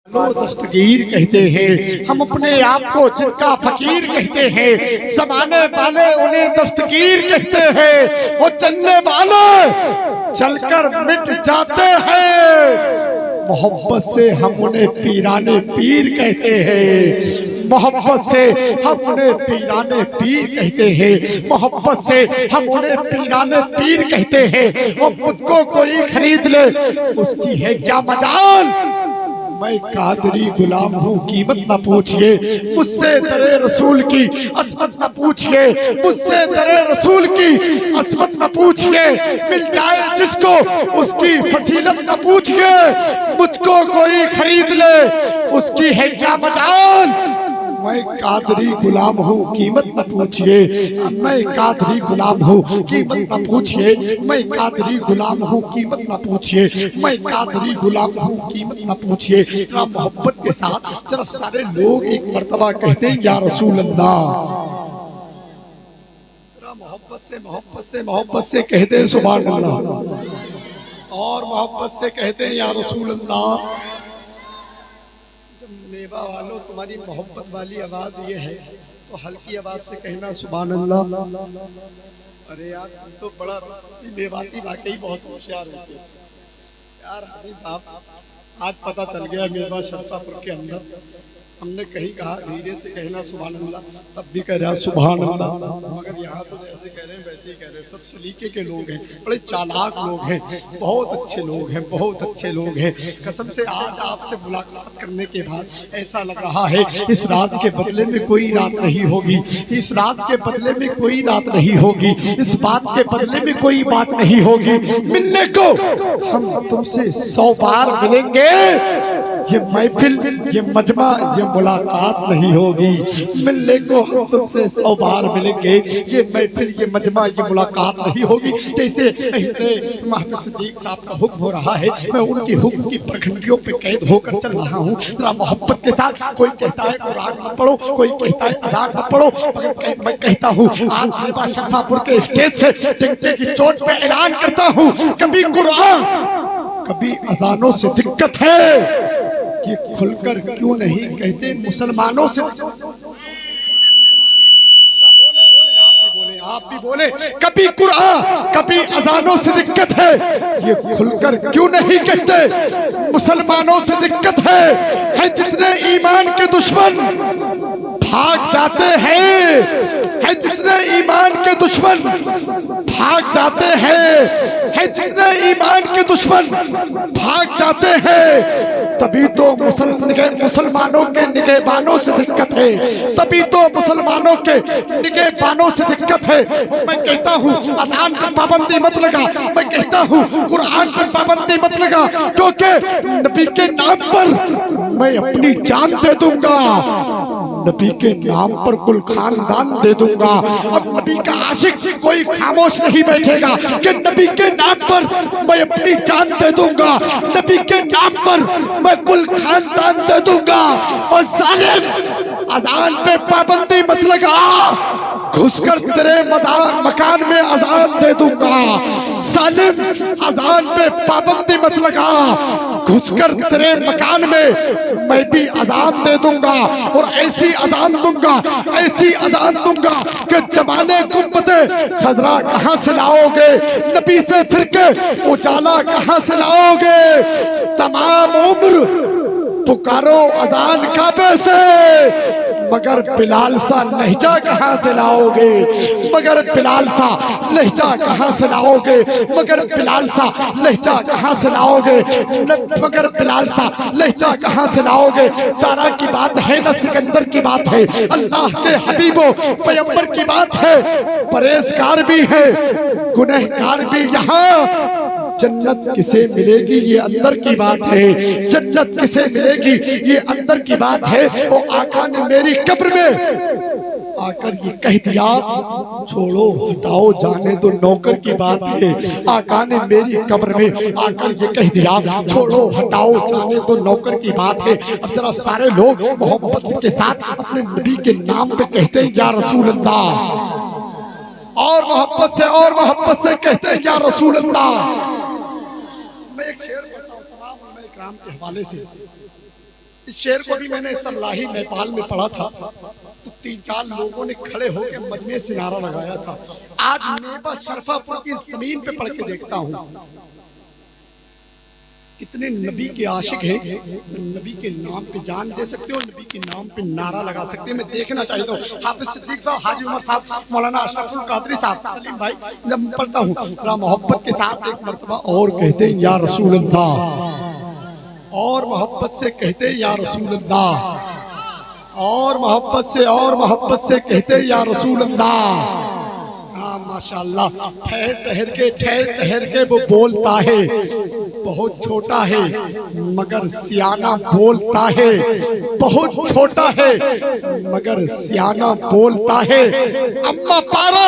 लो दस्तगीर कहते हैं, हम अपने आप को जिनका फकीर कहते हैं, समाने वाले उन्हें दस्तगीर कहते हैं और चलने वाले चलकर मिट जाते हैं। मोहब्बत से हम उन्हें पीराने पीर कहते हैं, मोहब्बत से हम उन्हें पीराने पीर कहते हैं, मोहब्बत से हम उन्हें पीराने पीर कहते हैं। और मुझको कोई खरीद ले उसकी है क्या मजाल, मैं कादरी गुलाम हूँ कीमत न पूछिए, मुझसे दरे रसूल की असमत न पूछिए, मुझसे दरे रसूल की असमत न पूछिए, मिल जाए जिसको उसकी फसीलत न पूछिए। मुझको कोई खरीद ले उसकी है क्या मजाल, मैं कादरी गुलाम हूँ कीमत न पूछिए, मैं कादरी गुलाम हूँ कीमत न पूछिए, मैं कादरी गुलाम हूँ कीमत न पूछिए, मैं कादरी गुलाम हूँ कीमत न पूछिए। जरा मोहब्बत के साथ जरा सारे लोग एक मर्तबा कहते हैं या रसूल अल्लाह, जरा मोहब्बत से कहते हैं सुभान अल्लाह, और मोहब्बत से कहते हैं या रसूल अल्लाह। मेवा वालों तुम्हारी मोहब्बत वाली आवाज ये है तो हल्की आवाज से कहना सुभान अल्लाह। अरे यार तुम तो बड़ा मेवाती वाकई बहुत होशियार होते यार। हाजी साहब आज पता चल गया मेवा शर्तापुर के अंदर, हमने कहीं कहा धीरे से कहना सुभान अल्लाह, तब भी कह रहा सुभान अल्लाह, मगर यहाँ तो जैसे कह रहे हैं वैसे ही कह रहे हैं। सब सलीके के लोग हैं, बड़े चालाक लोग हैं, बहुत अच्छे लोग हैं, बहुत अच्छे लोग हैं। कसम से आज आपसे मुलाकात करने के बाद ऐसा लग रहा है इस रात के बदले में कोई रात नहीं होगी, इस रात के बदले में कोई रात नहीं होगी, इस बात के बदले में कोई बात नहीं होगी। मिलने को हम तुमसे 100 बार मिलेंगे, ये महफिल ये मजमा ये मुलाकात नहीं होगी। मिलने को हम तुमसे 100 बार मिलेंगे, ये महफिल ये मजमा ये मुलाकात नहीं होगी। जैसे महफिल सिद्दीक साहब का हुक्म हो रहा है, मैं उनके हुक्म की प्रखंडियों पे कैद होकर चल रहा हूँ। जरा मोहब्बत के साथ कोई कहता है कुरान मत पढ़ो, कोई कहता है अज़ान मत पढ़ो, मगर मैं कहता हूँ आज मेवा शर्तापुर के स्टेज से टिकटे की चोट पे ऐलान करता हूँ, कभी कुरान कभी अज़ानों से दिक्कत है, ये खुलकर क्यों नहीं कहते मुसलमानों से। आप भी बोले कभी कुरान कभी अज़ानों से दिक्कत है, ये खुलकर क्यों नहीं कहते मुसलमानों से दिक्कत है। जितने ईमान के दुश्मन भाग जाते हैं, जितने ईमान के दुश्मन भाग जाते हैं, जितने ईमान के दुश्मन भाग जाते हैं, तभी तो मुसलमानों के निगहबानों से दिक्कत है, तभी तो मुसलमानों के निगहबानों से दिक्कत है। मैं कहता हूँ अज़ान पर पाबंदी मत लगा, मैं कहता हूँ कुरान पर पाबंदी मत लगा, क्योंकि नबी के नाम पर मैं अपनी जान दे दूंगा, नबी के नाम पर कुल खानदान दे दूंगा। और नबी का आशिक कोई खामोश नहीं बैठेगा कि नबी के नाम पर मैं अपनी जान दे दूंगा, नबी के नाम पर मैं कुल खानदान दे दूंगा। और जालिम अज़ान पे पाबंदी मत लगा, घुसकर तेरे मकान में अज़ान दे दूंगा। सालिम अज़ान पे पाबंदी मत लगा, घुसकर तेरे मकान में मैं भी अज़ान दे दूंगा, और ऐसी अज़ान दूंगा, ऐसी अज़ान दूंगा कि जमाने गुंबदे खजरा कहाँ से लाओगे, नबी से फिर के उजाला कहाँ से लाओगे। तमाम उम्र पुकारो अज़ान काबे से, मगर बिलाल सा लहजा कहाँ से लाओगे, मगर बिलाल सा लहजा कहाँ से लाओगे, मगर बिलाल सा लहजा कहाँ से लाओगे, मगर बिलाल सा लहजा कहाँ से लाओगे। तारा की बात है न सिकंदर की बात है, अल्लाह के हबीबो पैगंबर की बात है। परहेजगार भी है गुनहगार भी, यहाँ जन्नत किसे मिलेगी ये अंदर की बात है, जन्नत किसे मिलेगी ये अंदर की बात है। और आका ने मेरी कब्र में आकर ये कह दिया, छोड़ो हटाओ जाने तो नौकर की बात है। आका ने मेरी कब्र में आकर ये कह दिया, छोड़ो हटाओ जाने तो नौकर की बात है। अब जरा सारे लोग मोहब्बत के साथ अपने नबी के नाम पे कहते हैं या रसूल अल्लाह, और मोहब्बत से कहते हैं या रसूल अल्लाह। मैं एक शेर पढ़ता हूँ तमाम उलमा इकराम के हवाले से। इस शेर को भी मैंने सल्लाही नेपाल में पढ़ा था, तो 3-4 लोगों ने खड़े होकर मजमे से नारा लगाया था। आज नेबा शरफापुर की जमीन पे पढ़ के देखता हूँ, कितने नबी के आशिक हैं, नबी के नाम पे जान दे सकते हो, नबी के नाम पे नारा लगा सकते हैं। मैं देखना चाहिए तो हाफिज सिद्दीक साहब, हाजी उमर साहब, मौलाना अशरफुल कादरी साहब, सलीम भाई, जब पढ़ता हूँ थोड़ा मोहब्बत के साथ एक मर्तबा और कहते हैं या रसूल अल्लाह, और मोहब्बत से कहते या रसूल अल्लाह, और मोहब्बत से कहते या रसूल अल्लाह। हाँ माशाअल्लाह, ठहर के वो बोलता है, बहुत छोटा है मगर सियाना बोलता है, बहुत छोटा है मगर सियाना बोलता है। अम्मा पारा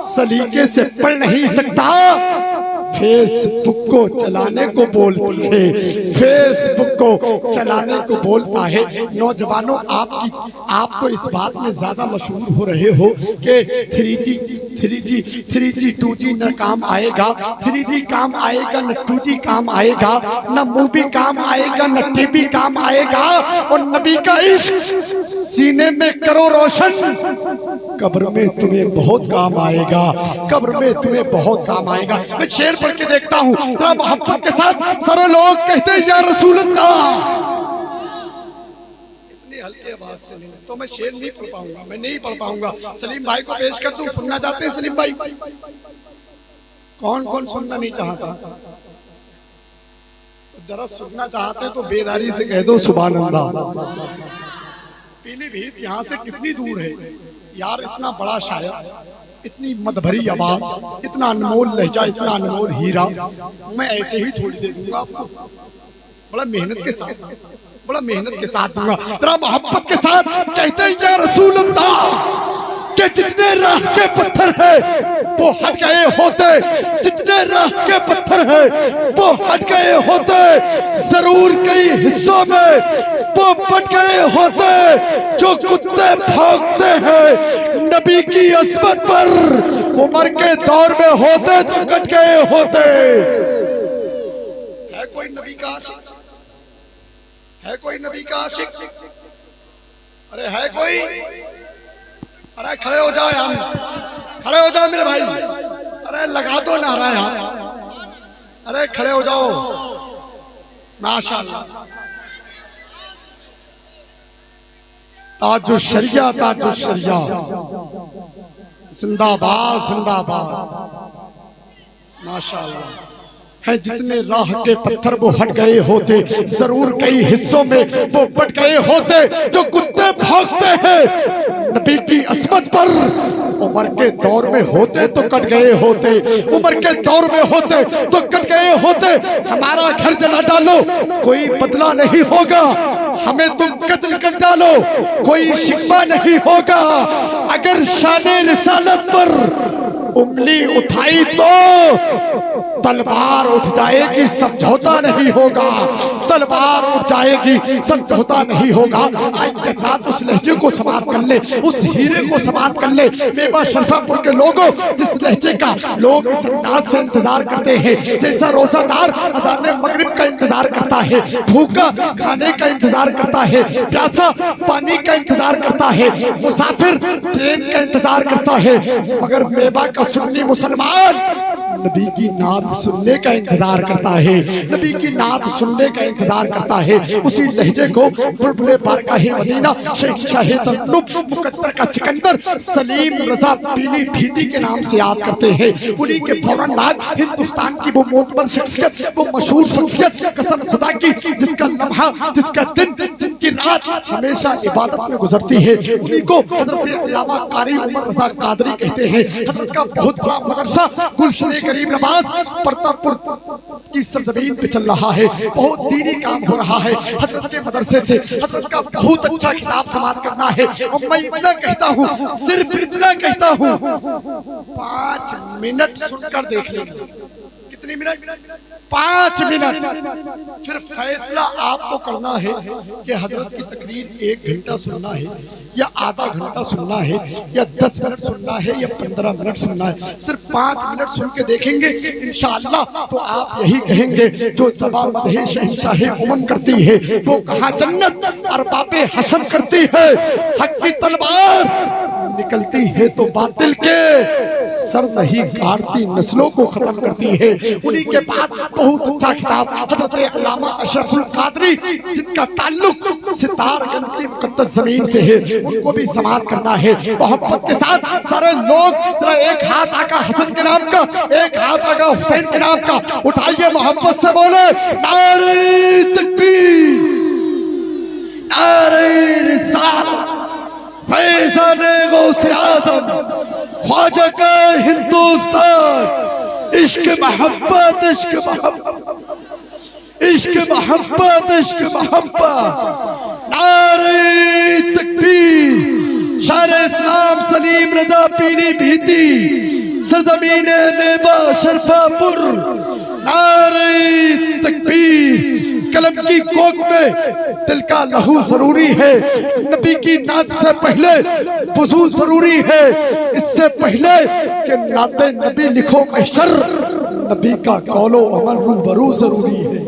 सलीके से पढ़ नहीं सकता, फेसबुक को चलाने को बोलती है, फेसबुक को चलाने को बोलता है। नौजवानों, आप तो इस बात में ज्यादा मशहूर हो रहे हो कि 3G 2G न काम आएगा, 3G काम आएगा न 2G काम आएगा, न मूवी काम आएगा न टीवी काम आएगा, और नबी का इश्क सीने में करो रोशन, कब्र में तुम्हें बहुत काम आएगा, कब्र में तुम्हें बहुत काम आएगा। मैं शेर पढ़ के देखता हूँ जरा मोहब्बत के साथ। सारे लोग कहते हैं या रसूल अल्लाह, इतनी हल्की आवाज से नहीं, तो मैं शेर नहीं पढ़ पाऊंगा, मैं नहीं पढ़ पाऊंगा। सलीम भाई को पेश कर दूं, सुनना चाहते हैं सलीम भाई? कौन कौन सुनना नहीं चाहता? जरा सुनना चाहते तो बेदारी से कह दो सुभान अल्लाह। पीलीभीत यहाँ से कितनी दूर है यार, इतना बड़ा शायर, इतनी मदभरी आवाज, इतना अनमोल लहजा, इतना अनमोल हीरा, मैं ऐसे ही थोड़ी दे दूंगा आपको, बड़ा मेहनत के साथ, बड़ा मेहनत के साथ दूंगा। तेरा मोहब्बत के साथ कहते हैं या रसूल अल्लाह के जितने राह के पत्थर है वो हट गए होते, जितने राह के पत्थर है वो हट गए होते, जरूर कई हिस्सों में वो बट गए होते, जो कुत्ते भौंकते हैं नबी की अस्मत पर, उमर के दौर में होते तो कट गए होते। है कोई नबी का आशिक? है कोई नबी का आशिक? अरे है कोई? अरे खड़े हो जाओ यार, खड़े हो जाओ मेरे भाई, अरे लगा दो नारा यार, अरे खड़े हो जाओ। माशाअल्लाह, ताजो शरिया, ताजो शरिया, जिंदाबाद जिंदाबाद। माशाअल्लाह, है जितने राह के पत्थर वो हट गए होते, जरूर कई हिस्सों में वो बट गए होते, जो कुत्ते भौंकते हैं नबी की अस्मत पर, उमर के दौर में होते तो कट गए होते, उमर के दौर में होते तो कट गए होते। हमारा घर जला डालो कोई बदला नहीं होगा, हमें तुम कत्ल कर डालो कोई शिकवा नहीं होगा, अगर शाने रिसालत पर उंगली उठाई तो तलवार उठ जाएगी, समझौता नहीं होगा, तलवार उठ जाएगी, समझौता नहीं होगा। आज उस लहजे को समाप्त कर ले, उस हीरे को समाप्त कर ले। मेवा शरफापुर के लोगों, जिस लहजे का लोग इस अंदाज से इंतजार करते हैं, जैसा रोजादार अज़ान मगरिब का इंतजार करता है, भूखा खाने का इंतजार करता है, प्यासा पानी का इंतजार करता है, मुसाफिर ट्रेन का इंतजार करता है, मगर मेवा का सुन्नी मुसलमान नबी की नात सुनने का इंतजार करता है, नबी की नात सुनने का इंतजार करता है। उसी लहजे को बुलबुले बारगाहे मदीना शेख शाहे तमन्नुब मुकद्दर का सिकंदर सलीम रजा पीलीभीती के नाम से याद करते हैं। उन्हीं के फौरन बाद हिंदुस्तान की वो मोतबर शख्सियत, वो मशहूर शख्सियत, कसम खुदा की जिसका लम्हा, जिसका दिन, जिनकी रात हमेशा इबादत में गुजरती है, उन्हीं को हजरत अल्लामा कारी उमर रजा कादरी कहते हैं। हजरत का बहुत बड़ा मदरसा गुलशन करीम नवाज प्रतापपुर की सरजमीन पे चल रहा है, बहुत दीनी काम हो रहा है। हजरत के मदरसे से हजरत का बहुत अच्छा खिताब समाप्त करना है, और मैं इतना कहता हूँ, सिर्फ इतना कहता हूँ, 5 मिनट सुनकर देख लेंगे कितनी मिनट? 5 मिनट। फिर फैसला आपको करना है कि हजरत की तकरीर 1 घंटा सुनना है या आधा घंटा सुनना है या 10 मिनट सुनना है या 15 मिनट सुनना है। सिर्फ 5 मिनट सुन के देखेंगे इंशाअल्लाह तो आप यही कहेंगे जो ज़बा मदहे शहंशाहे उमम करती है वो कहाँ जन्नत अरबाबे हसन करती है। हक की तलवार निकलती है तो बातिल के सर नहीं काटती, नस्लों को खत्म करती है। उन्हीं के बाद बहुत अच्छा किताब हजरत अल्लामा अशरफुल कादरी जिनका ताल्लुक सितारगंज की मुकद्दस जमीन से है, उनको भी समाअत करना है मोहब्बत के साथ। सारे लोग जरा एक हाथ आका हसन के नाम का, एक हाथ आका हुसैन के नाम का उठाइए, मोहब्बत से बोले नारे तकबीर, नारे रिसालत, फैज़ाने गौसे आदम, ख्वाजा का हिंदुस्तान, इश्क मोहब्बत, इश्क मोहब्बत, इश्क मोहब्बत, इश्क मोहब्बत। नारे तकबीर, शार इस्लाम सलीम रजा पीली भीती, सरजमीने मेवा शरफापुर। नारे तकबीर, कलम की कोक में दिल का लहू जरूरी है, नबी की नात से पहले वुजू जरूरी है, इससे पहले कि नाते नबी लिखो महशर, नबी का कौलो अमल रूबरू जरूरी है।